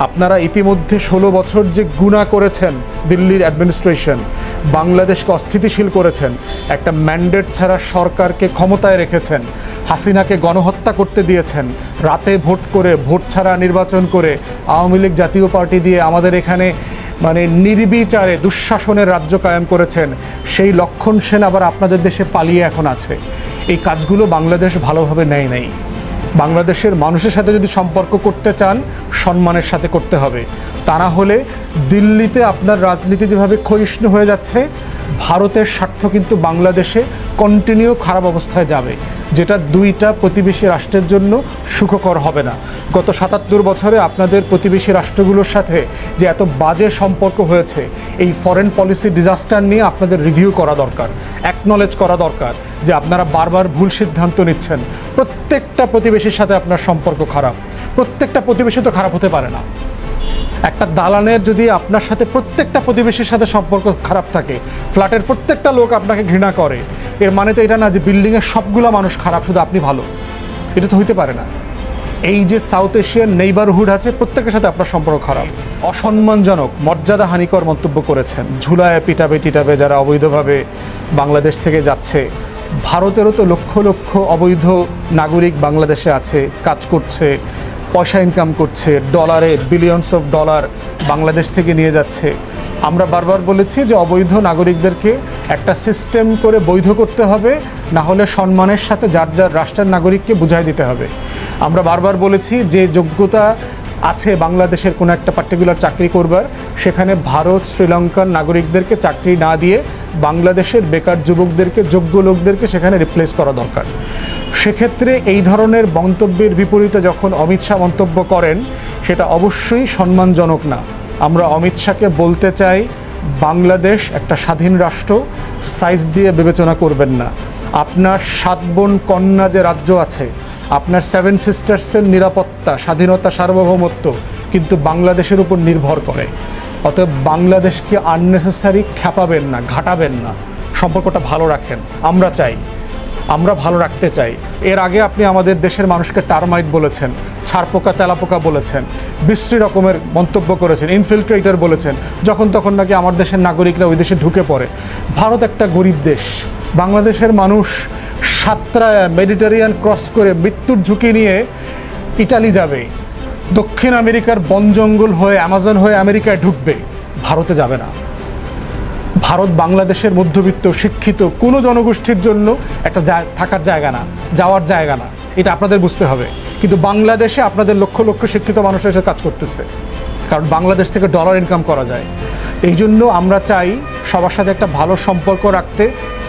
আপনারা ইতিমধ্যে 16 বছর যে গুনাহ করেছেন দিল্লির অ্যাডমিনিস্ট্রেশন, বাংলাদেশকে অস্থিতিশীল করেছেন, একটা ম্যান্ডেট ছাড়া সরকারকে ক্ষমতায় রেখেছেন, হাসিনাকে গণহত্যা করতে দিয়েছেন, রাতে ভোট করে ভোট ছাড়া নির্বাচন করে আওয়ামী লীগ জাতীয় পার্টি দিয়ে আমাদের এখানে মানে নির্বিচারে দুঃশাসনের রাজ্য কায়েম করেছেন। সেই লক্ষণ সেন আবার আপনাদের দেশে পালিয়ে এখন আছে। এই কাজগুলো বাংলাদেশ ভালোভাবে নেয় নাই। বাংলাদেশের মানুষের সাথে যদি সম্পর্ক করতে চান, সম্মানের সাথে করতে হবে। তা না হলে দিল্লিতে আপনার রাজনীতি যেভাবে ক্ষয়িষ্ণু হয়ে যাচ্ছে, ভারতের স্বার্থ কিন্তু বাংলাদেশে কন্টিনিউ খারাপ অবস্থায় যাবে, যেটা দুইটা প্রতিবেশী রাষ্ট্রের জন্য সুখকর হবে না। গত ৭৭ বছরে আপনাদের প্রতিবেশী রাষ্ট্রগুলোর সাথে যে এত বাজে সম্পর্ক হয়েছে, এই ফরেন পলিসি ডিজাস্টার নিয়ে আপনাদের রিভিউ করা দরকার, অ্যাকনলেজ করা দরকার যে আপনারা বারবার ভুল সিদ্ধান্ত নিচ্ছেন। প্রত্যেকটা প্রতিবেশীর সাথে আপনার সম্পর্ক খারাপ। প্রত্যেকটা প্রতিবেশী তো খারাপ হতে পারে না। একটা দালানের যদি আপনার সাথে প্রত্যেকটা প্রতিবেশীর সাথে সম্পর্ক খারাপ থাকে, ফ্ল্যাটের প্রত্যেকটা লোক আপনাকে ঘৃণা করে, এর মানে তো এটা না যে বিল্ডিংয়ের সবগুলো মানুষ খারাপ, শুধু আপনি ভালো। এটা তো হইতে পারে না। এই যে সাউথ এশিয়ান নেইবারহুড আছে, প্রত্যেকের সাথে আপনার সম্পর্ক খারাপ। অসম্মানজনক, মর্যাদা হানিকর মন্তব্য করেছেন। ঝুলায় পিটাবে যারা অবৈধভাবে বাংলাদেশ থেকে যাচ্ছে। ভারতেরও তো লক্ষ লক্ষ অবৈধ নাগরিক বাংলাদেশে আছে, কাজ করছে, পয়সা ইনকাম করছে, ডলারে বিলিয়নস অফ ডলার বাংলাদেশ থেকে নিয়ে যাচ্ছে। আমরা বারবার বলেছি যে অবৈধ নাগরিকদেরকে একটা সিস্টেম করে বৈধ করতে হবে, না হলে সম্মানের সাথে যার যার রাষ্ট্রের নাগরিককে বুঝাই দিতে হবে। আমরা বারবার বলেছি যে যোগ্যতা আছে বাংলাদেশের কোনো একটা পার্টিকুলার চাকরি করবার, সেখানে ভারত শ্রীলঙ্কার নাগরিকদেরকে চাকরি না দিয়ে বাংলাদেশের বেকার যুবকদেরকে, যোগ্য লোকদেরকে সেখানে রিপ্লেস করা দরকার। সেক্ষেত্রে এই ধরনের মন্তব্যের বিপরীতে যখন অমিত শাহ মন্তব্য করেন, সেটা অবশ্যই সম্মানজনক না। আমরা অমিত শাহকে বলতে চাই, বাংলাদেশ একটা স্বাধীন রাষ্ট্র, সাইজ দিয়ে বিবেচনা করবেন না। আপনার 7 বোন কন্যা যে রাজ্য আছে, আপনার 7 সিস্টার্সের নিরাপত্তা, স্বাধীনতা, সার্বভৌমত্ব কিন্তু বাংলাদেশের উপর নির্ভর করে। অতএব বাংলাদেশকে আননেসেসারি খ্যাপাবেন না, ঘাটাবেন না। সম্পর্কটা ভালো রাখেন। আমরা ভালো রাখতে চাই। এর আগে আপনি আমাদের দেশের মানুষকে টার্মাইট বলেছেন, ছারপোকা, তেলাপোকা বলেছেন, বিশ্রী রকমের মন্তব্য করেছেন, ইনফিল্ট্রেটর বলেছেন, যখন তখন নাকি আমার দেশের নাগরিকরা ওই দেশে ঢুকে পড়ে। ভারত একটা গরিব দেশ। বাংলাদেশের মানুষ সাতরায় মেডিটেরিয়ান ক্রস করে মৃত্যুর ঝুঁকি নিয়ে ইটালি যাবে, দক্ষিণ আমেরিকার বন জঙ্গল হয়ে অ্যামাজন হয়ে আমেরিকায় ঢুকবে, ভারতে যাবে না। ভারত বাংলাদেশের মধ্যবিত্ত শিক্ষিত কোনো জনগোষ্ঠীর জন্য একটা থাকার জায়গা না, যাওয়ার জায়গা না। এটা আপনাদের বুঝতে হবে। কিন্তু বাংলাদেশে আপনাদের লক্ষ লক্ষ শিক্ষিত মানুষ এসে কাজ করতেছে, কারণ বাংলাদেশ থেকে ডলার ইনকাম করা যায়। এই জন্য আমরা চাই সবার সাথে একটা ভালো সম্পর্ক রাখতে।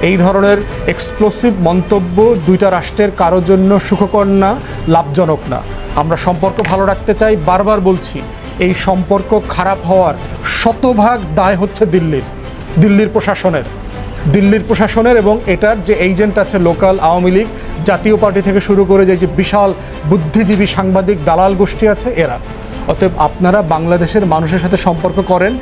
এই ধরনের এক্সপ্লোসিভ মন্তব্য দুইটা রাষ্ট্রের কারোর জন্য সুখকর না, লাভজনক না। আমরা সম্পর্ক ভালো রাখতে চাই। বারবার বলছি, এই সম্পর্ক খারাপ হওয়ার শতভাগ দায় হচ্ছে দিল্লির প্রশাসনের এবং এটার যে এজেন্ট আছে, লোকাল আওয়ামী লীগ, জাতীয় পার্টি থেকে শুরু করে যে বিশাল বুদ্ধিজীবী সাংবাদিক দালাল গোষ্ঠী আছে, এরা। অতএব আপনারা বাংলাদেশের মানুষের সাথে সম্পর্ক করেন,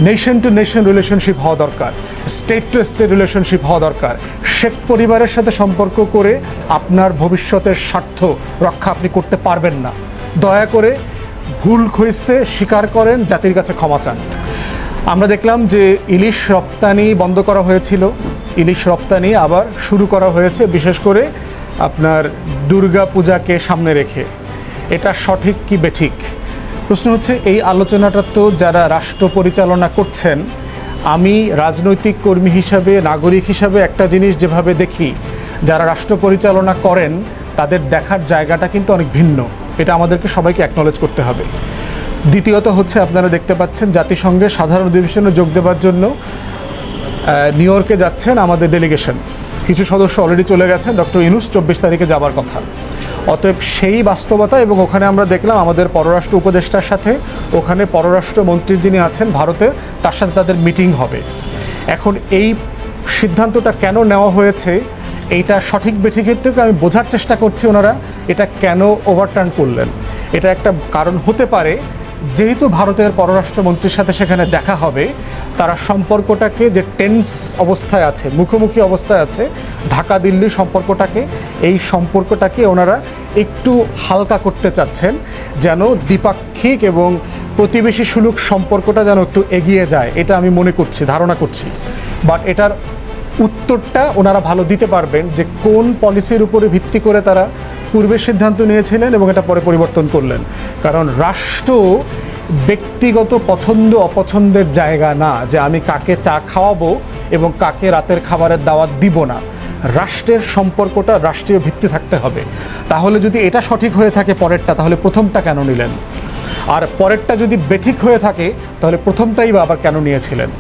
নেশন টু নেশন রিলেশনশিপ হওয়া দরকার, স্টেট টু স্টেট রিলেশনশিপ হওয়া দরকার। শেখ পরিবারের সাথে সম্পর্ক করে আপনার ভবিষ্যতের স্বার্থ রক্ষা আপনি করতে পারবেন না। দয়া করে ভুল হয়েছে স্বীকার করেন, জাতির কাছে ক্ষমা চান। আমরা দেখলাম যে ইলিশ রপ্তানি বন্ধ করা হয়েছিল, ইলিশ রপ্তানি আবার শুরু করা হয়েছে, বিশেষ করে আপনার দুর্গা পূজাকে সামনে রেখে। এটা সঠিক কি বেঠিক? প্রশ্ন হচ্ছে, এই আলোচনাটা তো যারা রাষ্ট্র পরিচালনা করছেন, আমি রাজনৈতিক কর্মী হিসাবে, নাগরিক হিসাবে একটা জিনিস যেভাবে দেখি, যারা রাষ্ট্র পরিচালনা করেন তাদের দেখার জায়গাটা কিন্তু অনেক ভিন্ন। এটা আমাদেরকে সবাইকে অ্যাকনলেজ করতে হবে। দ্বিতীয়ত হচ্ছে, আপনারা দেখতে পাচ্ছেন জাতিসংঘের সাধারণ অধিবেশনে যোগ দেওয়ার জন্য নিউ ইয়র্কে যাচ্ছেন আমাদের ডেলিগেশন। কিছু সদস্য অলরেডি চলে গেছেন, ডক্টর ইউনূস 24 তারিখে যাবার কথা। অতএব সেই বাস্তবতা, এবং ওখানে আমরা দেখলাম আমাদের পররাষ্ট্র উপদেষ্টার সাথে, ওখানে পররাষ্ট্রমন্ত্রী যিনি আছেন ভারতের, তার সাথে তাদের মিটিং হবে। এখন এই সিদ্ধান্তটা কেন নেওয়া হয়েছে, এইটা সঠিক বেঠিকের থেকে আমি বোঝার চেষ্টা করছি ওনারা এটা কেন ওভারটার্ন করলেন। এটা একটা কারণ হতে পারে, যেহেতু ভারতের পররাষ্ট্রমন্ত্রীর সাথে সেখানে দেখা হবে, তারা সম্পর্কটাকে যে টেন্স অবস্থায় আছে, মুখোমুখি অবস্থায় আছে, ঢাকা দিল্লি সম্পর্কটাকে, এই সম্পর্কটাকে ওনারা একটু হালকা করতে চাচ্ছেন, যেন দ্বিপাক্ষিক এবং প্রতিবেশী সুলুক সম্পর্কটা যেন একটু এগিয়ে যায়, এটা আমি মনে করছি, ধারণা করছি। বাট এটার উত্তরটা ওনারা ভালো দিতে পারবেন যে কোন পলিসির উপরে ভিত্তি করে তারা পূর্বে সিদ্ধান্ত নিয়েছিলেন এবং এটা পরে পরিবর্তন করলেন। কারণ রাষ্ট্র ব্যক্তিগত পছন্দ অপছন্দের জায়গা না যে আমি কাকে চা খাওয়াবো এবং কাকে রাতের খাবারের দাওয়াত দিব না। রাষ্ট্রের সম্পর্কটা রাষ্ট্রীয় ভিত্তি থাকতে হবে। তাহলে যদি এটা সঠিক হয়ে থাকে পরেরটা, তাহলে প্রথমটা কেন নিলেন? আর পরেরটা যদি বেঠিক হয়ে থাকে তাহলে প্রথমটাই বা আবার কেন নিয়েছিলেন?